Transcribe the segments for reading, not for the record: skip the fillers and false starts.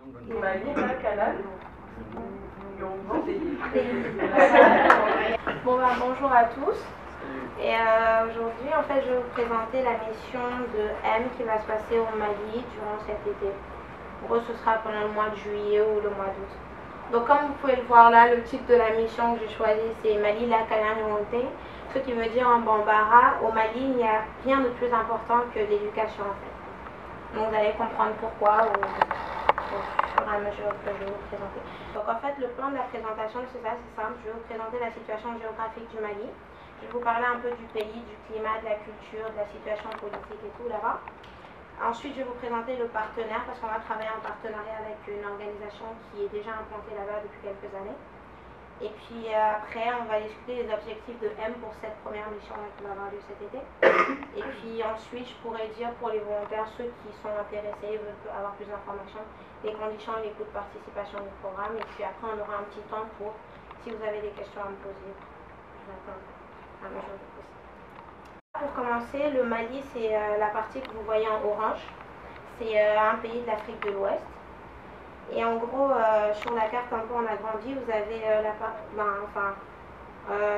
Mali, là, Canal. Bon, bonjour à tous. Et aujourd'hui, en fait, je vais vous présenter la mission de M qui va se passer au Mali durant cet été. En gros, ce sera pendant le mois de juillet ou le mois d'août. Donc, comme vous pouvez le voir là, le titre de la mission que j'ai choisi, c'est Mali la Montée, ce qui veut dire en bambara, au Mali, il n'y a rien de plus important que l'éducation en fait. Donc, vous allez comprendre pourquoi au fur et à mesure que je vais vous présenter. Donc, en fait, le plan de la présentation, c'est ça, c'est simple. Je vais vous présenter la situation géographique du Mali. Je vais vous parler un peu du pays, du climat, de la culture, de la situation politique et tout là-bas. Ensuite, je vais vous présenter le partenaire parce qu'on va travailler en partenariat avec une organisation qui est déjà implantée là-bas depuis quelques années. Et puis après, on va discuter des objectifs de M pour cette première mission qui va avoir lieu cet été. Et puis ensuite, je pourrais dire pour les volontaires, ceux qui sont intéressés, veulent avoir plus d'informations, les conditions et les coûts de participation du programme. Et puis après, on aura un petit temps pour, si vous avez des questions à me poser, je vais répondre à mesure de possible. Pour commencer, le Mali, c'est la partie que vous voyez en orange. C'est un pays de l'Afrique de l'Ouest. Et en gros, sur la carte un peu en agrandi, vous avez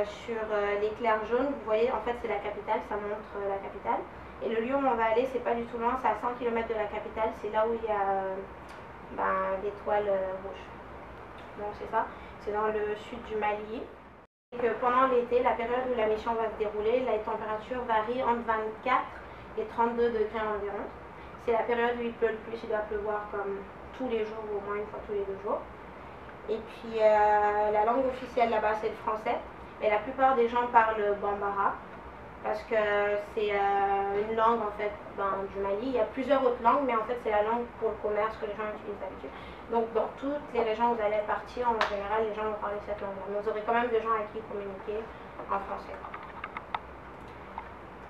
sur l'éclair jaune, vous voyez, en fait c'est la capitale, ça montre la capitale. Et le lieu où on va aller, c'est pas du tout loin, c'est à 100 km de la capitale, c'est là où il y a l'étoile rouge. Donc c'est ça, c'est dans le sud du Mali. Et que pendant l'été, la période où la mission va se dérouler, la température varie entre 24 et 32 degrés environ. C'est la période où il pleut le plus, il doit pleuvoir comme tous les jours, ou au moins une fois tous les 2 jours. Et puis la langue officielle là-bas, c'est le français. Mais la plupart des gens parlent bambara, parce que c'est une langue en fait du Mali. Il y a plusieurs autres langues, mais en fait c'est la langue pour le commerce que les gens utilisent d'habitude. Donc dans toutes les régions où vous allez partir, en général, les gens vont parler cette langue-là. Mais vous aurez quand même des gens avec qui communiquer en français.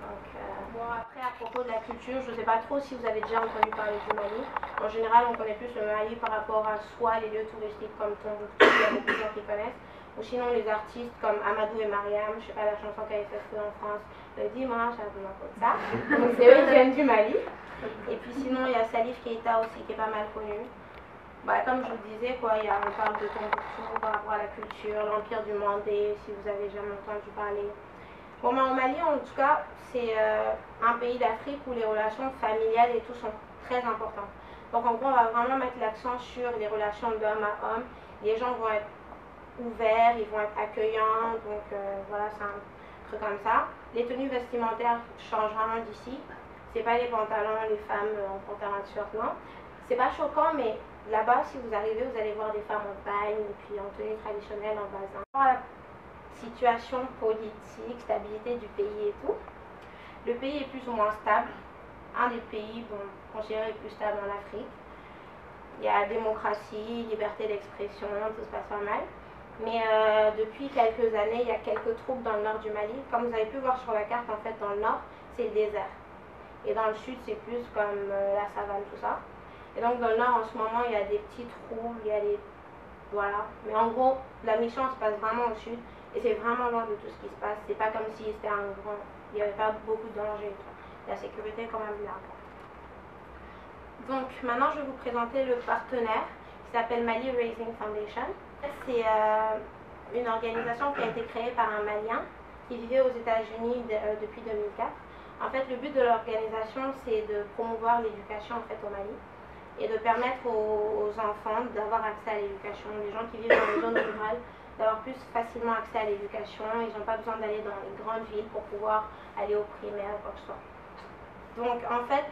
Donc, bon, après, à propos de la culture, je ne sais pas trop si vous avez déjà entendu parler du Mali. En général, on connaît plus le Mali par rapport à soit les lieux touristiques comme Tombouctou, il y a beaucoup de gens qui connaissent, ou sinon les artistes comme Amadou et Mariam, je ne sais pas, la chanson qui avait fait feu en France, le dimanche, à ça. Donc c'est eux qui viennent du Mali. Et puis sinon, il y a Salif Keita aussi qui est pas mal connu. Comme je vous disais, on parle de Tombouctou par rapport à la culture, l'Empire du Mandé, si vous avez jamais entendu parler. Bon, au Mali, en tout cas, c'est un pays d'Afrique où les relations familiales et tout sont très importantes. Donc, en gros, on va vraiment mettre l'accent sur les relations d'homme à homme. Les gens vont être ouverts, ils vont être accueillants. Donc, voilà, c'est un truc comme ça. Les tenues vestimentaires changent vraiment d'ici. C'est pas les pantalons, les femmes en pantalon de short, non. C'est pas choquant, mais là-bas, si vous arrivez, vous allez voir des femmes en pagne et puis en tenue traditionnelle, en bazin. Voilà. Situation politique, stabilité du pays et tout. Le pays est plus ou moins stable. Un des pays considérés les plus stables en Afrique. Il y a démocratie, liberté d'expression, tout se passe pas mal. Mais depuis quelques années, il y a quelques troubles dans le nord du Mali. Comme vous avez pu voir sur la carte, en fait, dans le nord, c'est le désert. Et dans le sud, c'est plus comme la savane, tout ça. Et donc, dans le nord, en ce moment, il y a des petits troubles, il y a des... Voilà. Mais en gros, la mission se passe vraiment au sud. Et c'est vraiment loin de tout ce qui se passe. C'est pas comme si c'était un grand... Il n'y avait pas beaucoup de danger. La sécurité est quand même là. Donc maintenant, je vais vous présenter le partenaire qui s'appelle Mali Raising Foundation. C'est une organisation qui a été créée par un Malien qui vivait aux États-Unis depuis 2004. En fait, le but de l'organisation, c'est de promouvoir l'éducation en fait, au Mali et de permettre aux enfants d'avoir accès à l'éducation. Les gens qui vivent dans les zones rurales, d'avoir plus facilement accès à l'éducation. Ils n'ont pas besoin d'aller dans les grandes villes pour pouvoir aller au primaire ou quoi que ce soit. Donc en fait,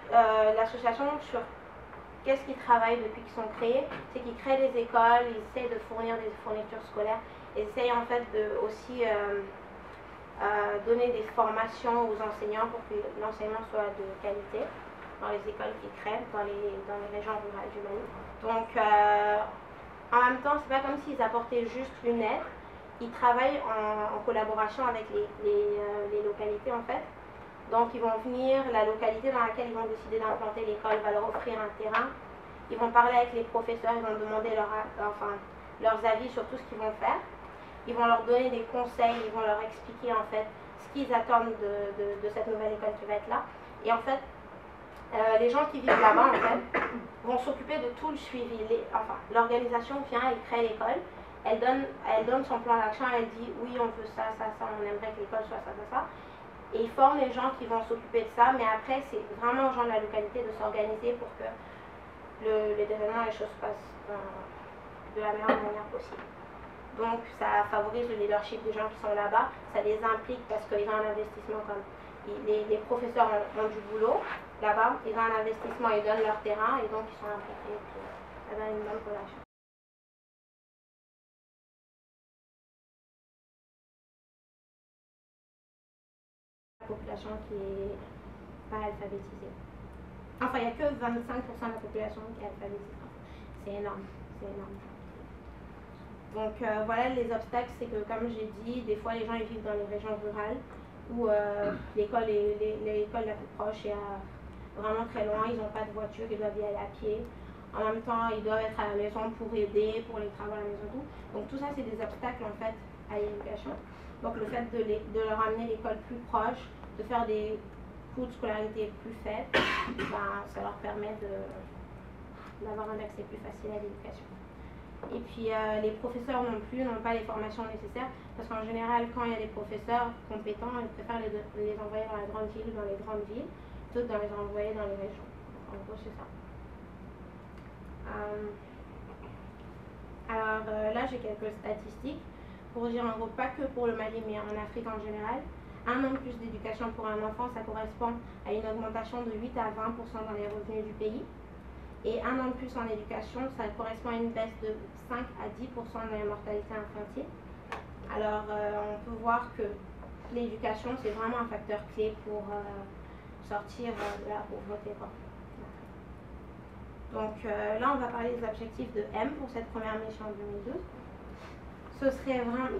l'association, sur qu'est-ce qu'ils travaillent depuis qu'ils sont créés, c'est qu'ils créent des écoles, ils essayent de fournir des fournitures scolaires, et ils essayent en fait de aussi donner des formations aux enseignants pour que l'enseignement soit de qualité dans les écoles qu'ils créent, dans les régions rurales du Mali. Donc en même temps, c'est pas comme s'ils apportaient juste une aide. Ils travaillent en collaboration avec les localités en fait. Donc ils vont venir, la localité dans laquelle ils vont décider d'implanter l'école va leur offrir un terrain. Ils vont parler avec les professeurs, ils vont demander leurs avis sur tout ce qu'ils vont faire. Ils vont leur donner des conseils, ils vont leur expliquer en fait ce qu'ils attendent de cette nouvelle école qui va être là. Et en fait, les gens qui vivent là-bas, en fait, vont s'occuper de tout le suivi. Enfin, l'organisation vient, elle crée l'école, elle donne son plan d'action, elle dit oui, on veut ça, ça, ça, on aimerait que l'école soit ça, ça, ça. Et ils forment les gens qui vont s'occuper de ça, mais après, c'est vraiment aux gens de la localité de s'organiser pour que l'événement, les choses se passent de la meilleure manière possible. Donc, ça favorise le leadership des gens qui sont là-bas, ça les implique parce qu'ils ont un investissement comme les professeurs ont du boulot là-bas, ils ont un investissement, ils donnent leur terrain et donc ils sont impliqués pour avoir une bonne relation. La population qui est pas alphabétisée. Enfin, il n'y a que 25% de la population qui est alphabétisée. C'est énorme, c'est énorme. Donc voilà, les obstacles, c'est que comme j'ai dit, des fois les gens ils vivent dans les régions rurales où l'école la plus proche est vraiment très loin, ils n'ont pas de voiture, ils doivent y aller à pied. En même temps, ils doivent être à la maison pour aider, pour les travaux à la maison, tout. Donc tout ça, c'est des obstacles en fait à l'éducation. Donc le fait de leur amener l'école plus proche, de faire des coûts de scolarité plus faibles, ben, ça leur permet d'avoir un accès plus facile à l'éducation. Et puis les professeurs non plus n'ont pas les formations nécessaires parce qu'en général, quand il y a des professeurs compétents, ils préfèrent les envoyer dans la grande ville, dans les grandes villes, plutôt que de les envoyer dans les régions. En gros, c'est ça. Alors là, j'ai quelques statistiques pour dire en gros, pas que pour le Mali, mais en Afrique en général. Un an de plus d'éducation pour un enfant, ça correspond à une augmentation de 8 à 20% dans les revenus du pays. Et un an de plus en éducation, ça correspond à une baisse de 5 à 10% dans la mortalité infantile. Alors, on peut voir que l'éducation, c'est vraiment un facteur clé pour sortir de la pauvreté. Donc là, on va parler des objectifs de M pour cette première mission en 2012. Ce serait vraiment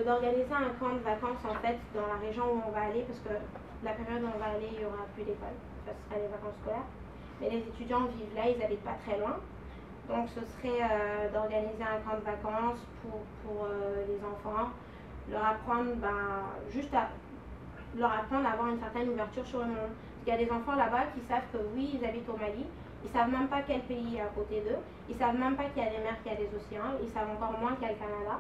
d'organiser un camp de vacances en fait dans la région où on va aller, parce que la période où on va aller, il n'y aura plus d'école, ce sera les vacances scolaires. Mais les étudiants vivent là, ils n'habitent pas très loin. Donc ce serait d'organiser un camp de vacances pour les enfants, leur apprendre juste à leur apprendre à avoir une certaine ouverture sur le monde. Il y a des enfants là-bas qui savent que oui, ils habitent au Mali, ils ne savent même pas quel pays est à côté d'eux, ils ne savent même pas qu'il y a des mers, qu'il y a des océans, ils savent encore moins qu'il y a le Canada.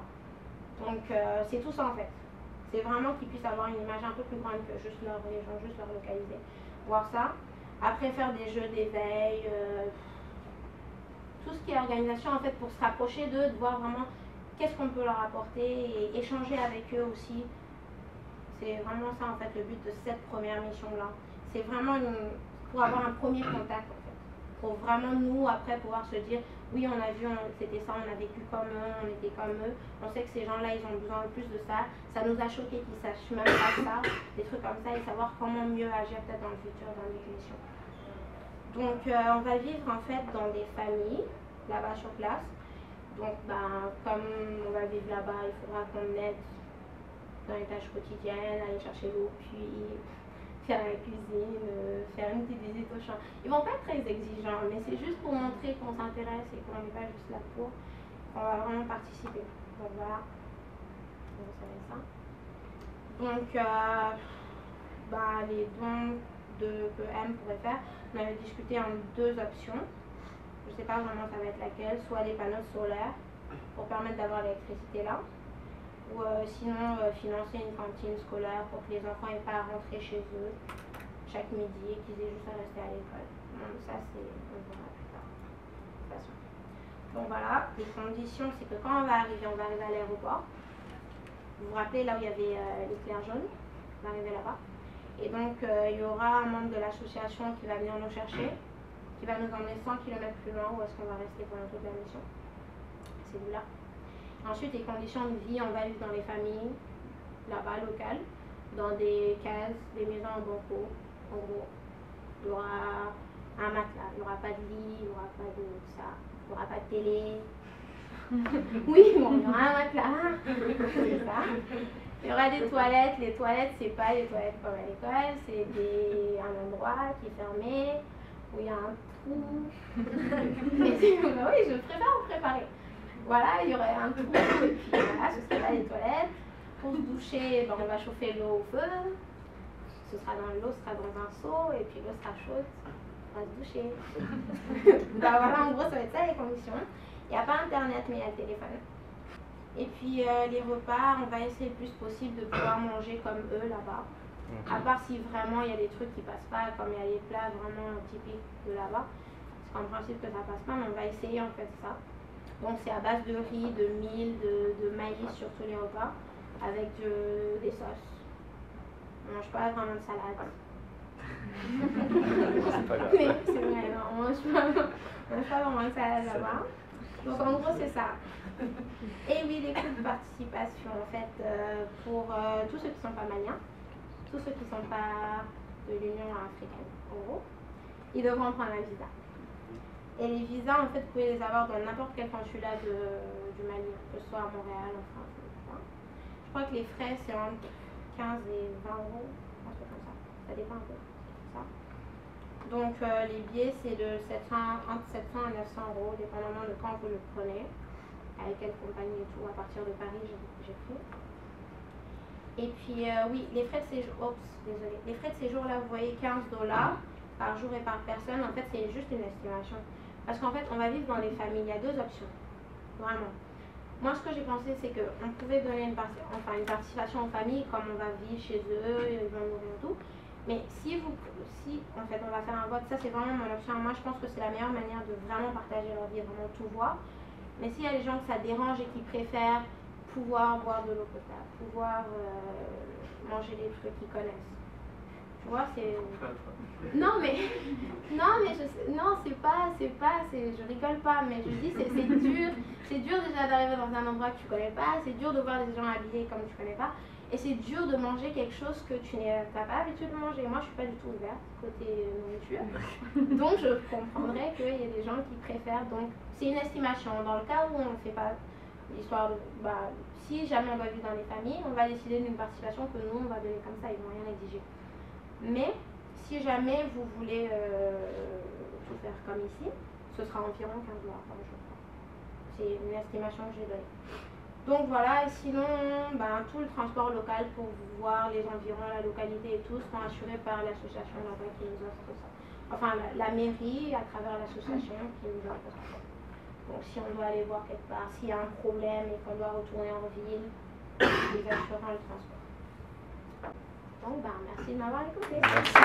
Donc c'est tout ça en fait. C'est vraiment qu'ils puissent avoir une image un peu plus grande que juste leur région, juste leur localité. Voir ça. Après faire des jeux d'éveil, tout ce qui est organisation en fait pour se rapprocher d'eux, de voir vraiment qu'est-ce qu'on peut leur apporter et échanger avec eux aussi. C'est vraiment ça en fait le but de cette première mission-là. C'est vraiment pour avoir un premier contact en fait. Pour vraiment nous après pouvoir se dire oui on a vu, c'était ça, on a vécu comme eux, on était comme eux. On sait que ces gens-là ils ont besoin de plus de ça. Ça nous a choqué qu'ils sachent même pas ça, des trucs comme ça et savoir comment mieux agir peut-être dans le futur dans les missions. Donc on va vivre en fait dans des familles là-bas sur place. Donc comme on va vivre là-bas, il faudra qu'on aide dans les tâches quotidiennes, aller chercher l'eau, puis faire la cuisine, faire une petite visite au champ. Ils vont pas être très exigeants, mais c'est juste pour montrer qu'on s'intéresse et qu'on n'est pas juste là pour. On va vraiment participer. Donc voilà, vous savez ça. Donc les dons que M pourrait faire, on avait discuté en deux options. Je ne sais pas vraiment ça va être laquelle, soit des panneaux solaires pour permettre d'avoir l'électricité là, ou sinon financer une cantine scolaire pour que les enfants n'aient pas à rentrer chez eux chaque midi et qu'ils aient juste à rester à l'école. Donc ça on verra plus tard. De toute façon. Donc voilà, les conditions, c'est que quand on va arriver à l'aéroport. Vous vous rappelez là où il y avait l'éclair jaune, on va arriver là-bas. Et donc il y aura un membre de l'association qui va venir nous chercher, qui va nous emmener 100 km plus loin où est-ce qu'on va rester pendant toute la mission. C'est lui là. Ensuite, les conditions de vie, on va vivre dans les familles, là-bas, locales, dans des cases, des maisons en banco. En gros, il y aura un matelas, il n'y aura pas de lit, il n'y aura pas de ça, il n'y aura pas de télé. Oui, bon, il y aura un matelas, c'est ça. Il y aura des toilettes. Les toilettes, c'est pas des toilettes comme à l'école, c'est un endroit qui est fermé, où il y a un trou. Mais oui, je préfère vous préparer. Voilà, il y aurait un trou, et puis voilà, ce serait là les toilettes. Pour se doucher, on va chauffer l'eau au feu. Ce sera dans l'eau, ce sera dans un seau, et puis l'eau sera chaude. on va se doucher. Bah voilà, en gros, ça va être ça les conditions. Il n'y a pas internet, mais il y a le téléphone. Et puis les repas, on va essayer le plus possible de pouvoir manger comme eux là-bas. À part si vraiment il y a des trucs qui passent pas, comme il y a les plats vraiment typiques de là-bas. Parce qu'en principe que ça passe pas, mais on va essayer en fait ça. Donc c'est à base de riz, de mil, de maïs sur tous les repas, avec des sauces. On mange pas vraiment de salade. C'est pas grave. Mais c'est vrai, non, on mange pas vraiment de salade là-bas. Donc en gros c'est ça. Et oui, les coûts de participation en fait pour tous ceux qui ne sont pas maliens, tous ceux qui ne sont pas de l'Union africaine en gros, ils devront prendre un visa. Et les visas en fait vous pouvez les avoir dans n'importe quel consulat du Mali, que ce soit à Montréal, en France, etc. Je crois que les frais c'est entre 15 et 20 euros, un truc comme ça. Ça dépend un peu. Ça. Donc les billets c'est entre 700 et 900 euros, dépendamment de quand vous le prenez, avec quelle compagnie et tout. À partir de Paris j'ai pris. Et puis oui, les frais de séjour, les frais de séjour là vous voyez 15 $ par jour et par personne, en fait c'est juste une estimation. Parce qu'en fait on va vivre dans les familles, il y a deux options, vraiment. Moi ce que j'ai pensé c'est qu'on pouvait donner une participation aux familles, comme on va vivre chez eux, ils vont nourrir tout. Mais si en fait on va faire un vote, ça c'est vraiment mon option, moi je pense que c'est la meilleure manière de vraiment partager leur vie, vraiment tout voir. Mais s'il y a des gens que ça dérange et qui préfèrent pouvoir boire de l'eau potable, pouvoir manger des trucs qu'ils connaissent. Tu vois, c'est... Non mais je rigole pas, mais je dis c'est dur déjà d'arriver dans un endroit que tu connais pas, c'est dur de voir des gens habillés comme tu connais pas, et c'est dur de manger quelque chose que tu n'as pas l'habitude de manger. Moi je suis pas du tout ouverte côté nourriture, donc je comprendrais qu'il y ait des gens qui préfèrent, donc c'est une estimation. Dans le cas où on ne fait pas l'histoire de... si jamais on doit vivre dans les familles, on va décider d'une participation que nous on va donner comme ça, ils vont rien exiger. Mais si jamais vous voulez tout faire comme ici, ce sera environ 15 $ par jour. C'est une estimation que j'ai donnée. Donc voilà, et sinon, tout le transport local pour voir les environs, la localité et tout seront assurés par l'association là-bas qui nous offre ça. Enfin, la mairie à travers l'association qui nous offre ça. Donc si on doit aller voir quelque part, s'il y a un problème et qu'on doit retourner en ville, ils assureront le transport. Donc merci de m'avoir écouté. Merci.